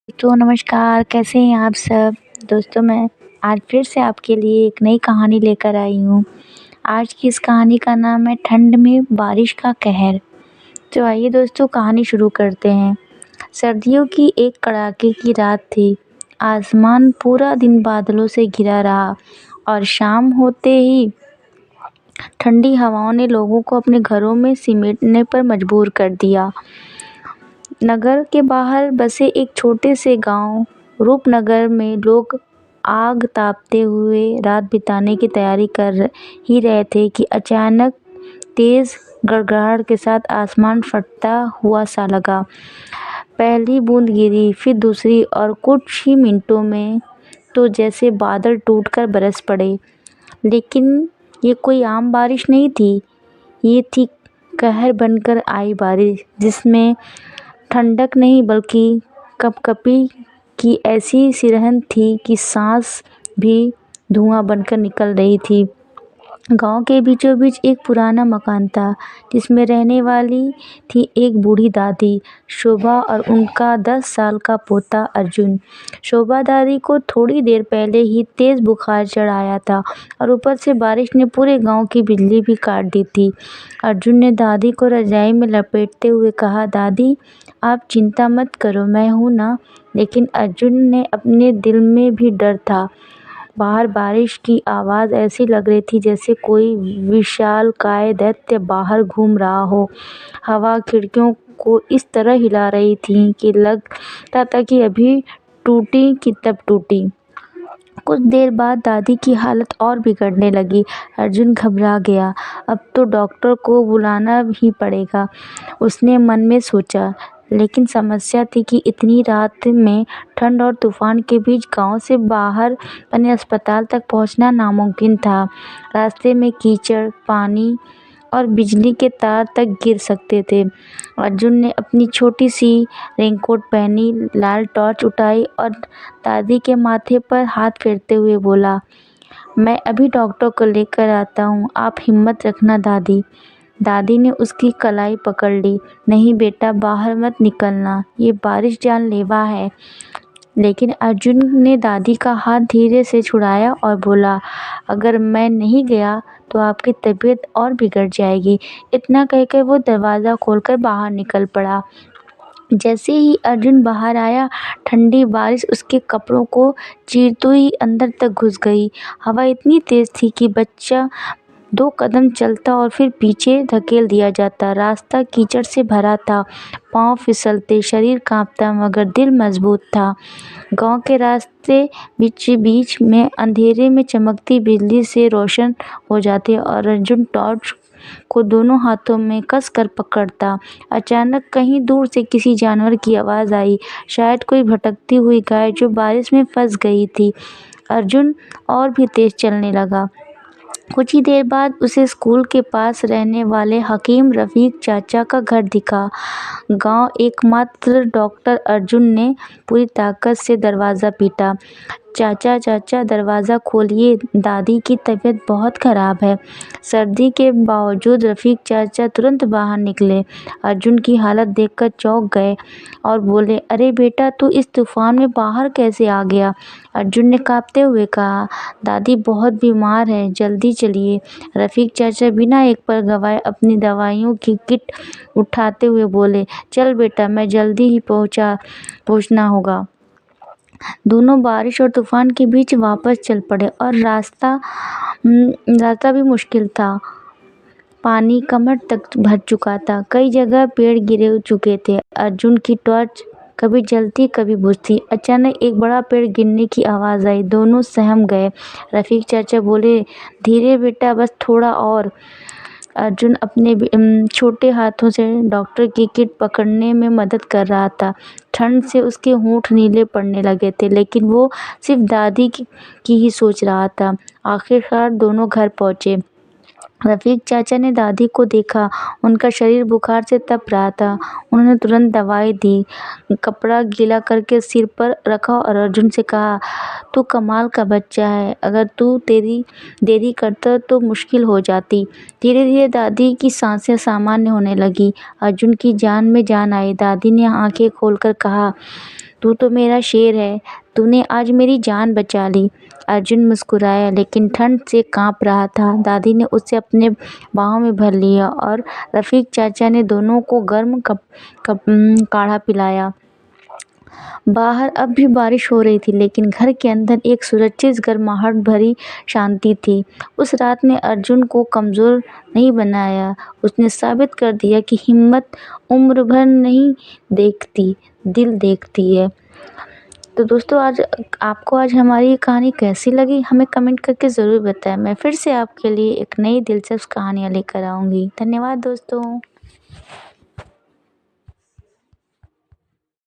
तो नमस्कार, कैसे हैं आप सब? दोस्तों मैं आज फिर से आपके लिए एक नई कहानी लेकर आई हूँ। आज की इस कहानी का नाम है ठंड में बारिश का कहर। तो आइए दोस्तों कहानी शुरू करते हैं। सर्दियों की एक कड़ाके की रात थी। आसमान पूरा दिन बादलों से घिरा रहा और शाम होते ही ठंडी हवाओं ने लोगों को अपने घरों में सिमटने पर मजबूर कर दिया। नगर के बाहर बसे एक छोटे से गांव रूपनगर में लोग आग तापते हुए रात बिताने की तैयारी कर ही रहे थे कि अचानक तेज गड़गड़ाहट के साथ आसमान फटता हुआ सा लगा। पहली बूंद गिरी, फिर दूसरी, और कुछ ही मिनटों में तो जैसे बादल टूटकर बरस पड़े। लेकिन ये कोई आम बारिश नहीं थी, ये थी कहर बनकर आई बारिश, जिसमें ठंडक नहीं बल्कि कपकपी की ऐसी सिरहन थी कि सांस भी धुआं बनकर निकल रही थी। गांव के बीचों बीच एक पुराना मकान था, जिसमें रहने वाली थी एक बूढ़ी दादी शोभा और उनका 10 साल का पोता अर्जुन। शोभा दादी को थोड़ी देर पहले ही तेज बुखार चढ़ आया था और ऊपर से बारिश ने पूरे गांव की बिजली भी काट दी थी। अर्जुन ने दादी को रजाई में लपेटते हुए कहा, दादी आप चिंता मत करो, मैं हूँ ना। लेकिन अर्जुन ने अपने दिल में भी डर था। बाहर बारिश की आवाज़ ऐसी लग रही थी जैसे कोई विशालकाय दैत्य बाहर घूम रहा हो। हवा खिड़कियों को इस तरह हिला रही थी कि लगता था कि अभी टूटी कि तब टूटी। कुछ देर बाद दादी की हालत और बिगड़ने लगी। अर्जुन घबरा गया। अब तो डॉक्टर को बुलाना ही पड़ेगा, उसने मन में सोचा। लेकिन समस्या थी कि इतनी रात में ठंड और तूफान के बीच गांव से बाहर बने अस्पताल तक पहुंचना नामुमकिन था। रास्ते में कीचड़, पानी और बिजली के तार तक गिर सकते थे। अर्जुन ने अपनी छोटी सी रेनकोट पहनी, लाल टॉर्च उठाई और दादी के माथे पर हाथ फेरते हुए बोला, मैं अभी डॉक्टर को लेकर आता हूँ, आप हिम्मत रखना दादी। दादी ने उसकी कलाई पकड़ ली। नहीं बेटा, बाहर मत निकलना, ये बारिश जानलेवा है। लेकिन अर्जुन ने दादी का हाथ धीरे से छुड़ाया और बोला, अगर मैं नहीं गया तो आपकी तबीयत और बिगड़ जाएगी। इतना कहकर वो दरवाज़ा खोलकर बाहर निकल पड़ा। जैसे ही अर्जुन बाहर आया, ठंडी बारिश उसके कपड़ों को चीरते हुई अंदर तक घुस गई। हवा इतनी तेज थी कि बच्चा 2 कदम चलता और फिर पीछे धकेल दिया जाता। रास्ता कीचड़ से भरा था, पाँव फिसलते, शरीर कांपता, मगर दिल मजबूत था। गांव के रास्ते बीच बीच में अंधेरे में चमकती बिजली से रोशन हो जाते और अर्जुन टॉर्च को दोनों हाथों में कस कर पकड़ता। अचानक कहीं दूर से किसी जानवर की आवाज़ आई, शायद कोई भटकती हुई गाय जो बारिश में फंस गई थी। अर्जुन और भी तेज चलने लगा। कुछ ही देर बाद उसे स्कूल के पास रहने वाले हकीम रफ़ीक चाचा का घर दिखा। गांव एकमात्र डॉक्टर अर्जुन ने पूरी ताकत से दरवाज़ा पीटा। चाचा चाचा दरवाज़ा खोलिए, दादी की तबीयत बहुत ख़राब है। सर्दी के बावजूद रफ़ीक चाचा तुरंत बाहर निकले। अर्जुन की हालत देखकर चौंक गए और बोले, अरे बेटा, तू इस तूफ़ान में बाहर कैसे आ गया? अर्जुन ने कांपते हुए कहा, दादी बहुत बीमार है, जल्दी चलिए। रफ़ीक चाचा बिना एक पल गंवाए अपनी दवाइयों की किट उठाते हुए बोले, चल बेटा, मैं जल्दी ही पहुंचना होगा। दोनों बारिश और तूफान के बीच वापस चल पड़े और रास्ता भी मुश्किल था। पानी कमर तक भर चुका था, कई जगह पेड़ गिरे चुके थे। अर्जुन की टॉर्च कभी जलती कभी बुझती। अचानक एक बड़ा पेड़ गिरने की आवाज़ आई, दोनों सहम गए। रफ़ीक चाचा बोले, धीरे बेटा, बस थोड़ा और। अर्जुन अपने छोटे हाथों से डॉक्टर की किट पकड़ने में मदद कर रहा था। ठंड से उसके होंठ नीले पड़ने लगे थे, लेकिन वो सिर्फ दादी की ही सोच रहा था। आखिरकार दोनों घर पहुंचे। रफ़ीक चाचा ने दादी को देखा, उनका शरीर बुखार से तप रहा था। उन्होंने तुरंत दवाई दी, कपड़ा गीला करके सिर पर रखा और अर्जुन से कहा, तू कमाल का बच्चा है, अगर तू तेरी देरी करता तो मुश्किल हो जाती। धीरे धीरे दादी की सांसें सामान्य होने लगी। अर्जुन की जान में जान आई। दादी ने आंखें खोलकर कहा, तू तो मेरा शेर है, तूने आज मेरी जान बचा ली। अर्जुन मुस्कुराया लेकिन ठंड से काँप रहा था। दादी ने उसे अपने बाहों में भर लिया और रफ़ीक चाचा ने दोनों को गर्म काढ़ा पिलाया। बाहर अब भी बारिश हो रही थी लेकिन घर के अंदर एक सुरक्षित गर्माहट भरी शांति थी। उस रात ने अर्जुन को कमज़ोर नहीं बनाया, उसने साबित कर दिया कि हिम्मत उम्र भर नहीं देखती, दिल देखती है। तो दोस्तों आज हमारी ये कहानी कैसी लगी हमें कमेंट करके ज़रूर बताएं। मैं फिर से आपके लिए एक नई दिलचस्प कहानियाँ लेकर आऊँगी। धन्यवाद दोस्तों।